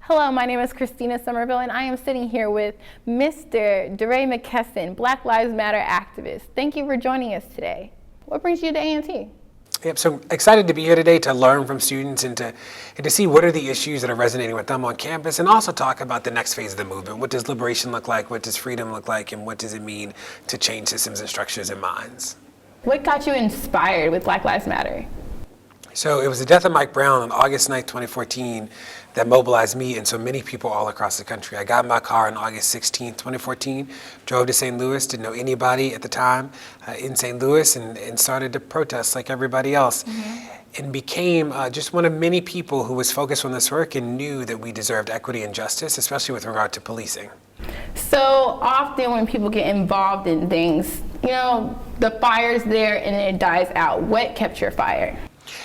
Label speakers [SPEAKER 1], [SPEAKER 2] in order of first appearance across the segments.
[SPEAKER 1] Hello, my name is Christina Somerville, and I am sitting here with Mr. DeRay McKesson, Black Lives Matter activist. Thank you for joining us today. What brings you to A&T?
[SPEAKER 2] Yep, so excited to be here today to learn from students and to see what are the issues that are resonating with them on campus, and also talk about the next phase of the movement. What does liberation look like? What does freedom look like? And what does it mean to change systems and structures and minds?
[SPEAKER 1] What got you inspired with Black Lives Matter?
[SPEAKER 2] So it was the death of Mike Brown on August 9th, 2014 that mobilized me and so many people all across the country. I got in my car on August 16th, 2014, drove to St. Louis, didn't know anybody at the time in St. Louis, and started to protest like everybody else. And became just one of many people who was focused on this work and knew that we deserved equity and justice, especially with regard to policing.
[SPEAKER 1] So often when people get involved in things, the fire's there and it dies out. What kept your fire?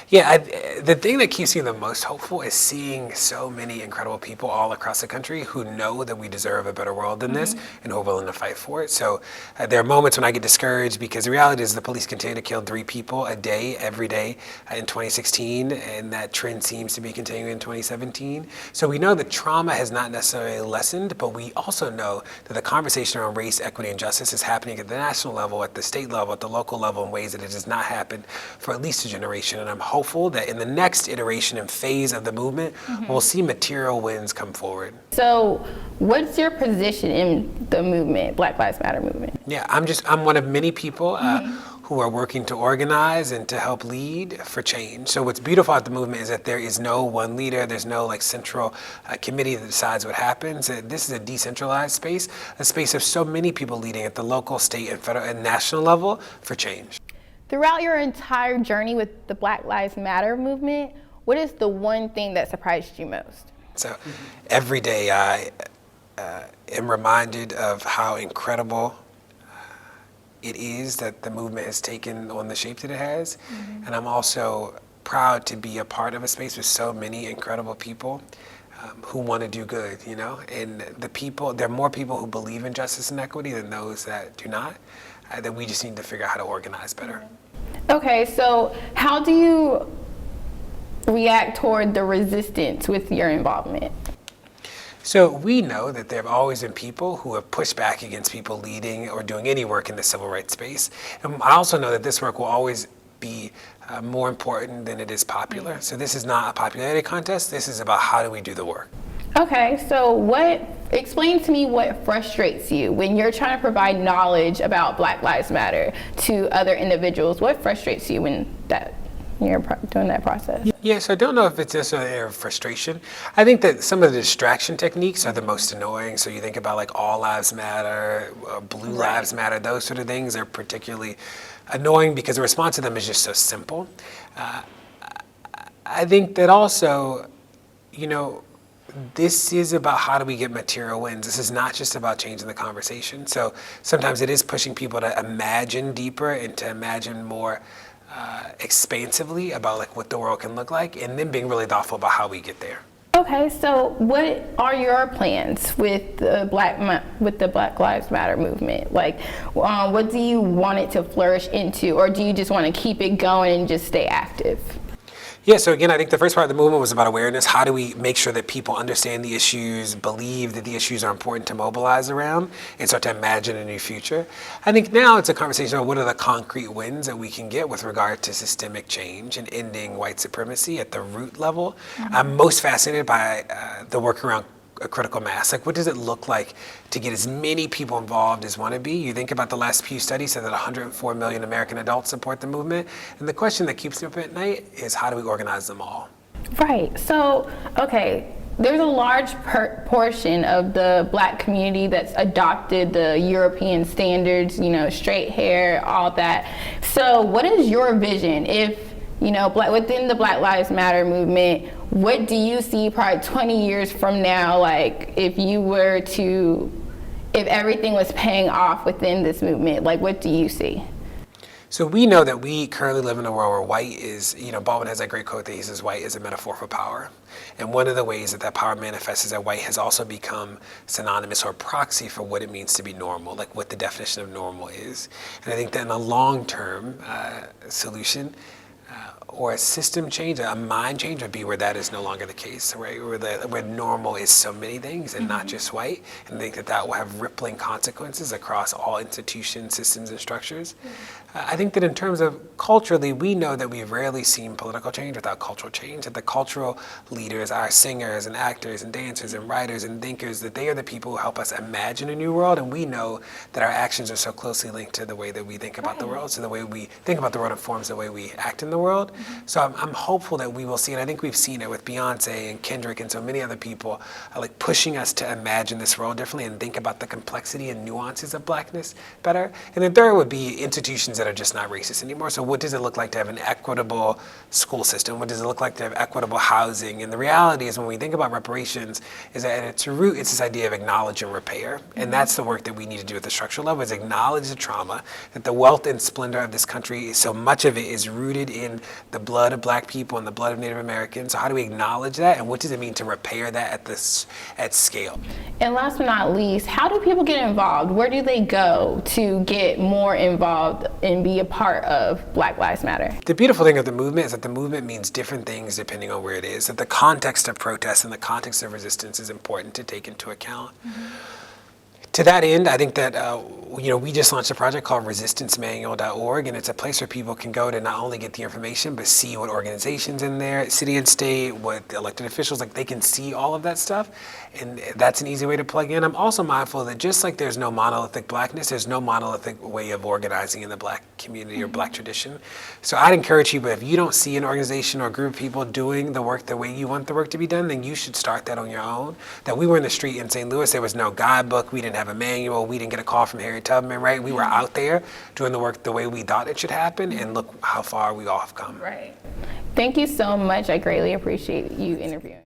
[SPEAKER 2] Yeah, the thing that keeps me the most hopeful is seeing so many incredible people all across the country who know that we deserve a better world than this and who are willing to fight for it. So there are moments when I get discouraged because the reality is the police continue to kill 3 people a day, every day in 2016, and that trend seems to be continuing in 2017. So we know that trauma has not necessarily lessened, but we also know that the conversation around race, equity, and justice is happening at the national level, at the state level, at the local level in ways that it has not happened for at least a generation. And I'm hopeful that in the next iteration and phase of the movement, we'll see material wins come forward.
[SPEAKER 1] So what's your position in the movement, Black Lives Matter movement?
[SPEAKER 2] Yeah, I'm one of many people who are working to organize and to help lead for change. So what's beautiful about the movement is that there is no one leader, there's no central committee that decides what happens. This is a decentralized space, a space of so many people leading at the local, state, and federal and national level for change.
[SPEAKER 1] Throughout your entire journey with the Black Lives Matter movement, what is the one thing that surprised you most?
[SPEAKER 2] So every day I am reminded of how incredible it is that the movement has taken on the shape that it has. And I'm also proud to be a part of a space with so many incredible people who want to do good, and there are more people who believe in justice and equity than those that do not. That we just need to figure out how to organize better.
[SPEAKER 1] Okay, so how do you react toward the resistance with your involvement?
[SPEAKER 2] So we know that there have always been people who have pushed back against people leading or doing any work in the civil rights space. And I also know that this work will always be more important than it is popular. So this is not a popularity contest. This is about how do we do the work. Okay,
[SPEAKER 1] so explain to me what frustrates you when you're trying to provide knowledge about Black Lives Matter to other individuals. What frustrates you when you're doing that process?
[SPEAKER 2] Yeah, so I don't know if it's just an area of frustration. I think that some of the distraction techniques are the most annoying. So you think about All Lives Matter, Blue Lives Matter, those sort of things are particularly annoying because the response to them is just so simple. I think that also, this is about how do we get material wins. This is not just about changing the conversation. So sometimes it is pushing people to imagine deeper and to imagine more expansively about what the world can look like, and then being really thoughtful about how we get there.
[SPEAKER 1] Okay, so what are your plans with the Black Lives Matter movement? What do you want it to flourish into, or do you just want to keep it going and just stay active?
[SPEAKER 2] Yeah, so again, I think the first part of the movement was about awareness. How do we make sure that people understand the issues, believe that the issues are important to mobilize around, and start to imagine a new future? I think now it's a conversation about what are the concrete wins that we can get with regard to systemic change and ending white supremacy at the root level. I'm most fascinated by the work around a critical mass. What does it look like to get as many people involved as want to be? You think about the last Pew study said that 104 million American adults support the movement. And the question that keeps me up at night is how do we organize them all?
[SPEAKER 1] Right. So, okay, there's a large portion of the Black community that's adopted the European standards, straight hair, all that. So what is your vision if, within the Black Lives Matter movement, what do you see probably 20 years from now, if everything was paying off within this movement, what do you see?
[SPEAKER 2] So we know that we currently live in a world where white is, Baldwin has that great quote that he says, white is a metaphor for power. And one of the ways that power manifests is that white has also become synonymous or proxy for what it means to be normal, what the definition of normal is. And I think that in a long-term solution, or a system change, a mind change would be where that is no longer the case, right? Where normal is so many things and not just white, and I think that will have rippling consequences across all institutions, systems, and structures. I think that in terms of culturally, we know that we've rarely seen political change without cultural change, that the cultural leaders, our singers and actors and dancers and writers and thinkers, that they are the people who help us imagine a new world, and we know that our actions are so closely linked to the way that we think about the world, so the way we think about the world informs the way we act in the world. So I'm hopeful that we will see, and I think we've seen it with Beyonce and Kendrick and so many other people, like pushing us to imagine this world differently and think about the complexity and nuances of blackness better. And then third would be institutions that are just not racist anymore. So what does it look like to have an equitable school system? What does it look like to have equitable housing? And the reality is when we think about reparations, is that at its root, it's this idea of acknowledge and repair. And that's the work that we need to do at the structural level, is acknowledge the trauma, that the wealth and splendor of this country, so much of it is rooted in the blood of black people and the blood of Native Americans. So how do we acknowledge that? And what does it mean to repair that at scale?
[SPEAKER 1] And last but not least, how do people get involved? Where do they go to get more involved and be a part of Black Lives Matter?
[SPEAKER 2] The beautiful thing of the movement is that the movement means different things depending on where it is, that the context of protest and the context of resistance is important to take into account. To that end, I think that we just launched a project called resistancemanual.org, and it's a place where people can go to not only get the information, but see what organizations in there, city and state, what elected officials, like they can see all of that stuff, and that's an easy way to plug in. I'm also mindful that just like there's no monolithic blackness, there's no monolithic way of organizing in the black community or black tradition. So I'd encourage you, but if you don't see an organization or a group of people doing the work the way you want the work to be done, then you should start that on your own. That we were in the street in St. Louis, there was no guidebook, we didn't have a manual, we didn't get a call from Harriet Tubman, right? We were out there doing the work the way we thought it should happen, and look how far we all have come.
[SPEAKER 1] Right. Thank you so much. I greatly appreciate you interviewing.